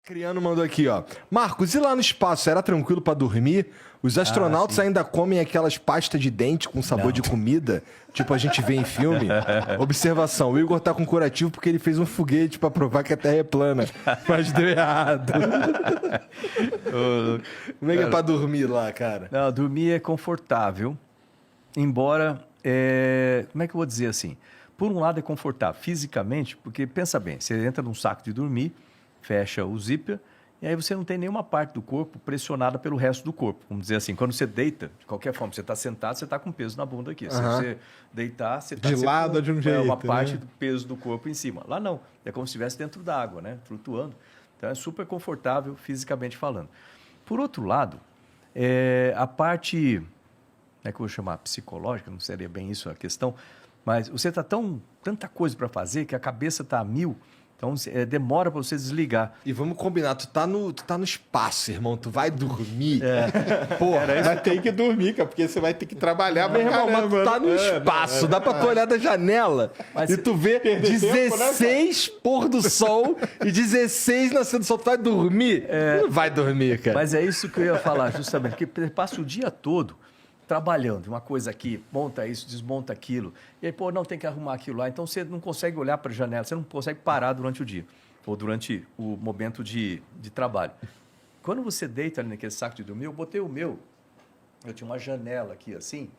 Criano mandou aqui, ó. Marcos, e lá no espaço, era tranquilo pra dormir? Os astronautas ainda comem aquelas pastas de dente com sabor de comida? Tipo a gente vê em filme? Observação, o Igor tá com curativo porque ele fez um foguete pra provar que a Terra é plana. Mas deu errado. Como é que é pra dormir lá, cara? Não, dormir é confortável, embora, como é que eu vou dizer assim? Por um lado é confortável fisicamente, porque pensa bem, você entra num saco de dormir, fecha o zíper, e aí você não tem nenhuma parte do corpo pressionada pelo resto do corpo. Vamos dizer assim, quando você deita, de qualquer forma, você está sentado, você está com peso na bunda aqui. Se você deitar, você está de lado de um jeito, uma parte né? do peso do corpo em cima. Lá não, é como se estivesse dentro da água, né? Flutuando. Então é super confortável fisicamente falando. Por outro lado, a parte, como é que eu vou chamar? Psicológica, não seria bem isso a questão, mas você está tanta coisa para fazer que a cabeça está a mil. Então, demora para você desligar. E vamos combinar, tu tá no espaço, irmão. Tu vai dormir. Porra, mas tem que dormir, cara, porque você vai ter que trabalhar Meu pra irmão, mas caramba. tu tá no espaço. Dá pra tu olhar da janela e tu vê perder tempo, né, 16 pôr do sol e 16 nascendo do sol. Tu vai dormir? Não vai dormir, cara. Mas é isso que eu ia falar, justamente, porque você passa o dia todo trabalhando, uma coisa aqui, monta isso, desmonta aquilo, e aí, pô, não tem que arrumar aquilo lá, então você não consegue olhar para a janela, você não consegue parar durante o dia, ou durante o momento de trabalho. Quando você deita ali naquele saco de dormir, eu botei o meu, eu tinha uma janela aqui assim,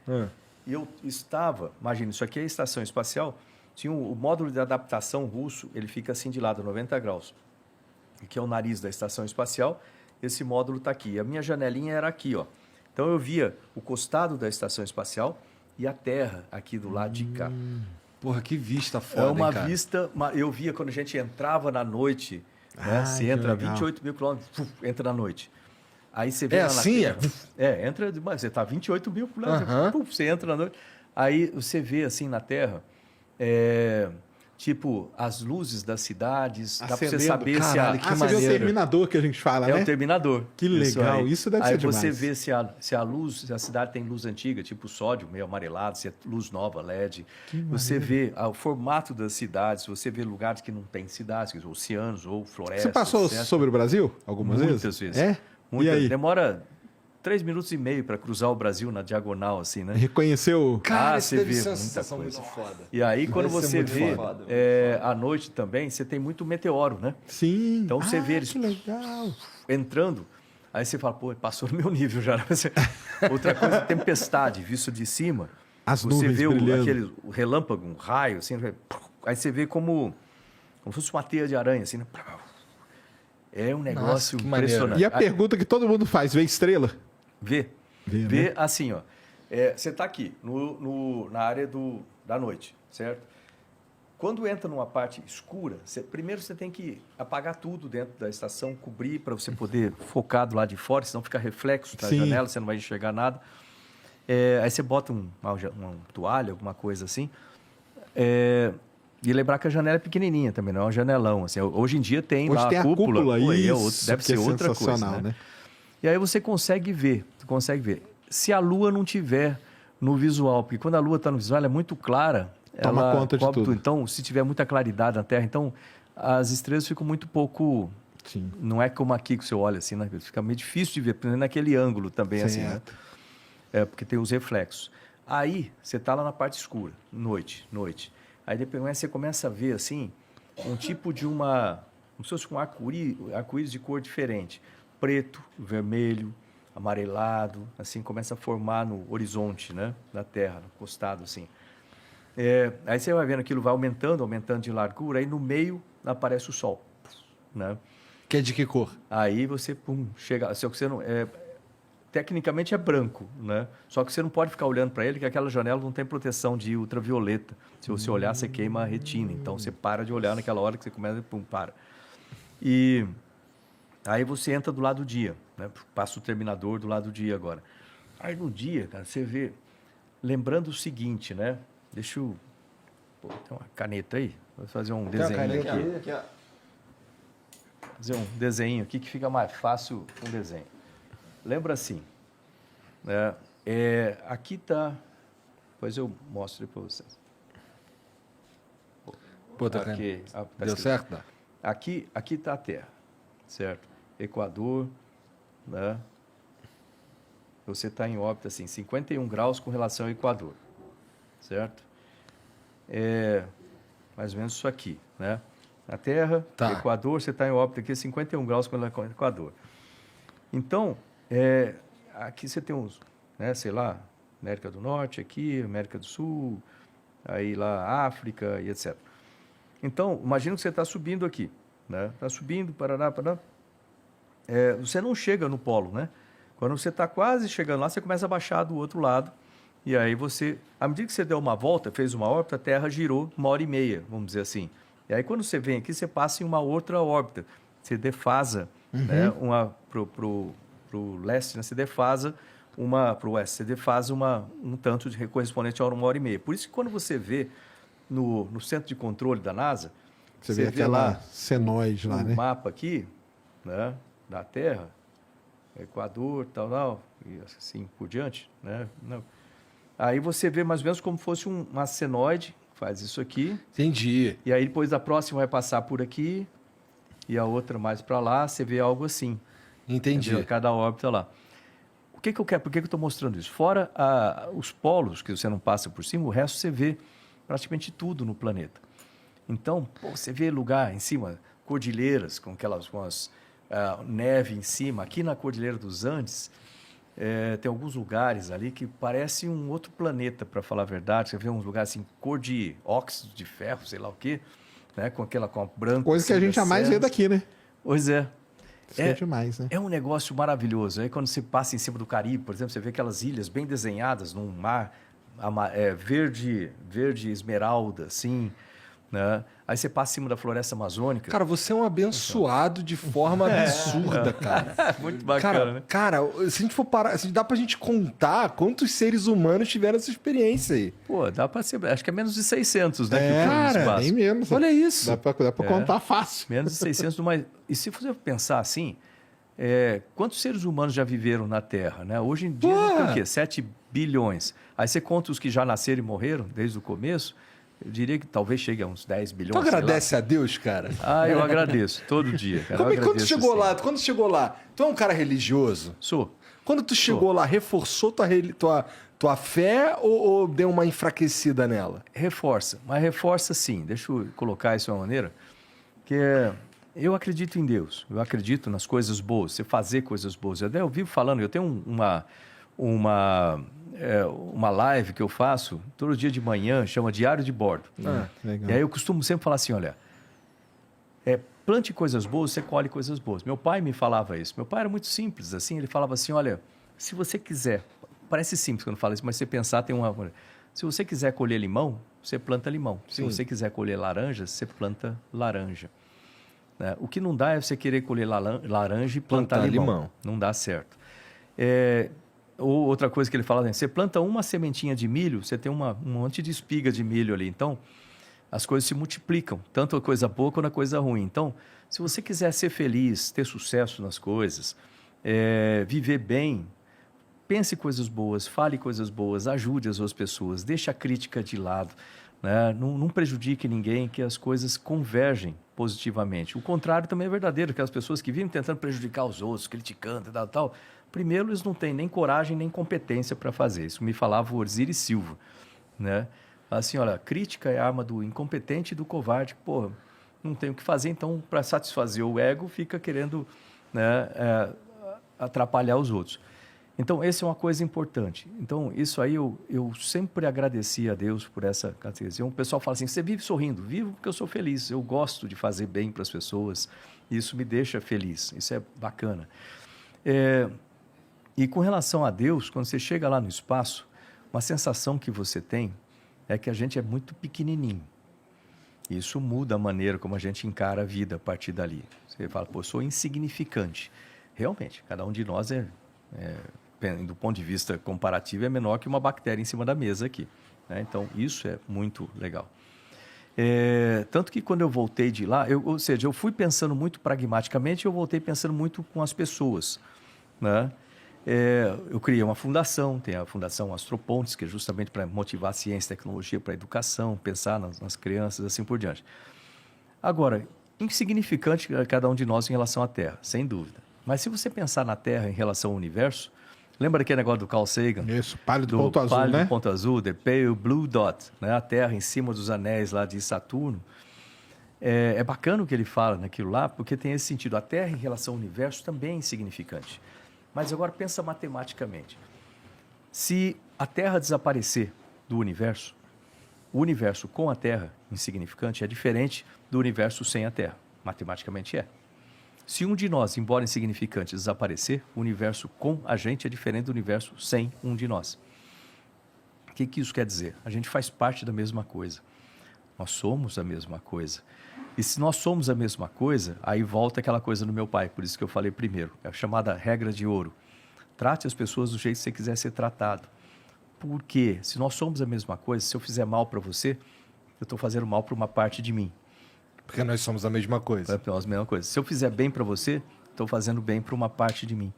e eu estava, imagina, isso aqui é a estação espacial, tinha o módulo de adaptação russo, ele fica assim de lado, 90 graus, que é o nariz da estação espacial, esse módulo está aqui, a minha janelinha era aqui, ó. Então, eu via o costado da estação espacial e a Terra aqui do lado de cá. Porra, que vista foda, É uma hein, cara? vista... Eu via quando a gente entrava na noite, né? Você entra a 28 mil quilômetros, entra na noite. Aí você vê É lá na assim, Terra. Entra demais. Você está a 28 mil quilômetros, você entra na noite. Aí você vê assim na Terra... tipo, as luzes das cidades, dá para você saber caralho, se que você vê o maneiro. terminador que a gente fala, né? o terminador. Que legal, isso deve ser demais. Aí você vê se a luz, se a cidade tem luz antiga, tipo sódio, meio amarelado, se é luz nova, LED. Você vê o formato das cidades, você vê lugares que não tem cidades, oceanos ou florestas. Você passou etc. sobre o Brasil algumas vezes? Muitas vezes. É? Muitas. E aí? Demora 3 minutos e meio para cruzar o Brasil na diagonal, assim, né? Reconheceu? Cara, você isso deve vê ser uma muita sensação coisa. muito foda. E aí, quando Deve ser você muito vê foda. à noite também, você tem muito meteoro, né? Sim. Então você vê eles que legal. entrando, aí você fala, pô, passou no meu nível já. Outra coisa, tempestade, visto de cima. As você nuvens vê brilhando. o relâmpago, um raio, assim, aí você vê como se fosse uma teia de aranha, assim, né? É um negócio que maneiro. impressionante. E a pergunta que todo mundo faz, vê estrela? Vê Vê, né? assim, ó. Você está aqui, na área da noite, certo? Quando entra numa parte escura, primeiro você tem que apagar tudo dentro da estação, cobrir para você poder focar do lado de fora, senão fica reflexo da Sim. janela, você não vai enxergar nada. Aí você bota uma toalha, alguma coisa assim. E lembrar que a janela é pequenininha também, não é um janelão. Assim. Hoje em dia tem Hoje lá tem a cúpula. Pô, isso, deve que ser é outra coisa, sensacional, né? E aí você consegue ver. Se a Lua não tiver no visual, porque quando a Lua está no visual, ela é muito clara. Toma ela conta de cobre tudo. Então, se tiver muita claridade na Terra, então as estrelas ficam muito pouco... Sim. Não é como aqui que você olha assim, né? Fica meio difícil de ver, principalmente naquele ângulo também, assim, né? Porque tem os reflexos. Aí, você está lá na parte escura, noite. Aí depois você começa a ver, assim, um tipo de como se fosse um arco-íris de cor diferente. Preto, vermelho, amarelado, assim, começa a formar no horizonte, né? Da Terra, no costado, assim. Aí você vai vendo aquilo, vai aumentando de largura, aí no meio aparece o Sol, né? Que é de que cor? Aí você, chega... Só que você não... tecnicamente é branco, né? Só que você não pode ficar olhando para ele, que aquela janela não tem proteção de ultravioleta. Se você olhar, você queima a retina. Então, você para de olhar naquela hora que você começa e para. E aí você entra do lado do dia, né? Passa o terminador do lado do dia agora. Aí no dia, cara, você vê... Lembrando o seguinte, né? Deixa eu... Pô, tem uma caneta aí? Vou fazer um desenho aqui. Fazer um desenho aqui que fica mais fácil um desenho. Lembra assim, né? Aqui está... Depois eu mostro para vocês. Pô, tá Aqui, Deu certo? Tá? Aqui está a Terra. certo? Equador, né? Você está em órbita, assim, 51 graus com relação ao Equador, certo? É mais ou menos isso aqui, né? Na Terra, Tá. Equador, você está em órbita aqui, 51 graus com relação ao Equador. Então, aqui você tem uns, né, sei lá, América do Norte aqui, América do Sul, aí lá África e etc. Então, imagina que você está subindo aqui, né? Está subindo, Paraná. Você não chega no polo, né? Quando você está quase chegando lá, você começa a baixar do outro lado. E aí você, à medida que você deu uma volta, fez uma órbita, a Terra girou 1h30, vamos dizer assim. E aí quando você vem aqui, você passa em uma outra órbita. Você defasa, né? Pro leste, né? Você defasa para o oeste. Você defasa um tanto de correspondente a 1h30. Por isso que quando você vê no centro de controle da NASA, Você vê aquela senoide lá, no né? mapa aqui, né, da Terra, Equador, tal, e assim por diante, né? Não. Aí você vê mais ou menos como fosse uma senoide, faz isso aqui, Entendi. e aí depois a próxima vai passar por aqui, e a outra mais para lá, você vê algo assim. Entendi. Entendeu? Cada órbita lá. O que eu quero? Por que eu estou mostrando isso? Fora os polos, que você não passa por cima, o resto você vê praticamente tudo no planeta. Então, você vê lugar em cima, cordilheiras com as neve em cima. Aqui na Cordilheira dos Andes, tem alguns lugares ali que parece um outro planeta, para falar a verdade. Você vê uns lugares assim, cor de óxido de ferro, sei lá o quê, né? Com a branca. Coisa que a gente jamais vê daqui, né? Pois é. Isso é demais, né? É um negócio maravilhoso. Aí quando você passa em cima do Caribe, por exemplo, você vê aquelas ilhas bem desenhadas num mar verde esmeralda, assim, né? Aí você passa em cima da floresta amazônica. Cara, você é um abençoado de forma absurda, cara. Muito bacana, né? Cara, se a gente for parar, se dá pra gente contar quantos seres humanos tiveram essa experiência aí. Pô, dá pra ser. Acho que é menos de 600, né? que o cara, no espaço. Nem menos. Olha isso. Dá pra contar fácil. Menos de 600, mas... E se você pensar assim, quantos seres humanos já viveram na Terra, né? Hoje em dia, tem o quê? 7 bilhões. Aí você conta os que já nasceram e morreram desde o começo, eu diria que talvez chegue a uns 10 bilhões. Tu agradece a Deus, cara? Eu agradeço, todo dia. Cara. Quando tu chegou lá, tu é um cara religioso? Sou. Quando tu chegou lá, reforçou tua fé ou deu uma enfraquecida nela? Reforça, mas reforça sim. Deixa eu colocar isso de uma maneira que eu acredito em Deus, eu acredito nas coisas boas, você fazer coisas boas. Eu vivo falando, eu tenho uma live que eu faço todo dia de manhã, chama Diário de Bordo. Legal. E aí eu costumo sempre falar assim, olha, plante coisas boas, você colhe coisas boas. Meu pai me falava isso. Meu pai era muito simples, assim, ele falava assim, olha, se você quiser, parece simples quando fala isso, mas se você pensar, tem uma... Se você quiser colher limão, você planta limão. Se você quiser colher laranja, você planta laranja. Né? O que não dá é você querer colher laranja e plantar limão. Não dá certo. Ou outra coisa que ele fala, você planta uma sementinha de milho, você tem um monte de espiga de milho ali. Então, as coisas se multiplicam, tanto a coisa boa quanto a coisa ruim. Então, se você quiser ser feliz, ter sucesso nas coisas, viver bem, pense coisas boas, fale coisas boas, ajude as outras pessoas, deixe a crítica de lado, né? Não prejudique ninguém, que as coisas convergem positivamente. O contrário também é verdadeiro, que as pessoas que vivem tentando prejudicar os outros, criticando e tal, primeiro eles não têm nem coragem nem competência para fazer. Isso me falava o Osiris Silva, né? Assim, olha, crítica é a arma do incompetente e do covarde. Porra, não tem o que fazer, então, para satisfazer o ego, fica querendo, né, atrapalhar os outros. Então, essa é uma coisa importante. Então, isso aí eu sempre agradeci a Deus por essa categoria. O pessoal fala assim, você vive sorrindo? Vivo porque eu sou feliz. Eu gosto de fazer bem para as pessoas. Isso me deixa feliz. Isso é bacana. E com relação a Deus, quando você chega lá no espaço, uma sensação que você tem é que a gente é muito pequenininho. Isso muda a maneira como a gente encara a vida a partir dali. Você fala, pô, eu sou insignificante. Realmente, cada um de nós do ponto de vista comparativo, é menor que uma bactéria em cima da mesa aqui, né? Então, isso é muito legal. Tanto que quando eu voltei de lá, ou seja, eu fui pensando muito pragmaticamente e eu voltei pensando muito com as pessoas, né? Eu criei uma fundação, tem a Fundação Astropontes, que é justamente para motivar a ciência e tecnologia para a educação, pensar nas crianças, assim por diante. Agora, insignificante cada um de nós em relação à Terra, sem dúvida. Mas se você pensar na Terra em relação ao universo, lembra aquele negócio do Carl Sagan? Isso, pálido ponto azul, pálido né? ponto azul, the pale blue dot, né? A Terra em cima dos anéis lá de Saturno. É bacana o que ele fala naquilo lá, porque tem esse sentido. A Terra em relação ao universo também é insignificante. Mas agora pensa matematicamente. Se a Terra desaparecer do universo, o universo com a Terra, insignificante, é diferente do universo sem a Terra. Matematicamente é. Se um de nós, embora insignificante, desaparecer, o universo com a gente é diferente do universo sem um de nós. O que isso quer dizer? A gente faz parte da mesma coisa. Nós somos a mesma coisa. E se nós somos a mesma coisa, aí volta aquela coisa do meu pai, por isso que eu falei primeiro, é a chamada regra de ouro. Trate as pessoas do jeito que você quiser ser tratado. Porque se nós somos a mesma coisa, se eu fizer mal para você, eu estou fazendo mal para uma parte de mim. Porque nós somos a mesma coisa. É a mesma coisa. Se eu fizer bem para você, estou fazendo bem para uma parte de mim.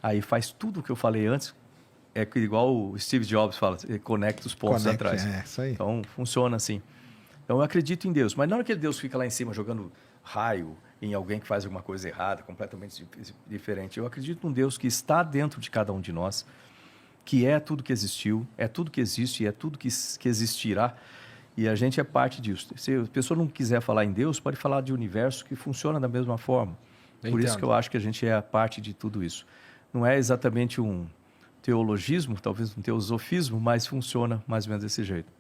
Aí faz tudo o que eu falei antes, é igual o Steve Jobs fala, conecta os pontos atrás. É, isso aí. Então, funciona assim. Então, eu acredito em Deus. Mas não é que Deus fica lá em cima jogando raio em alguém que faz alguma coisa errada, completamente diferente. Eu acredito num Deus que está dentro de cada um de nós, que é tudo que existiu, é tudo que existe e é tudo que existirá. E a gente é parte disso. Se a pessoa não quiser falar em Deus, pode falar de universo que funciona da mesma forma. Por isso que eu acho que a gente é a parte de tudo isso. Não é exatamente um teologismo, talvez um teosofismo, mas funciona mais ou menos desse jeito.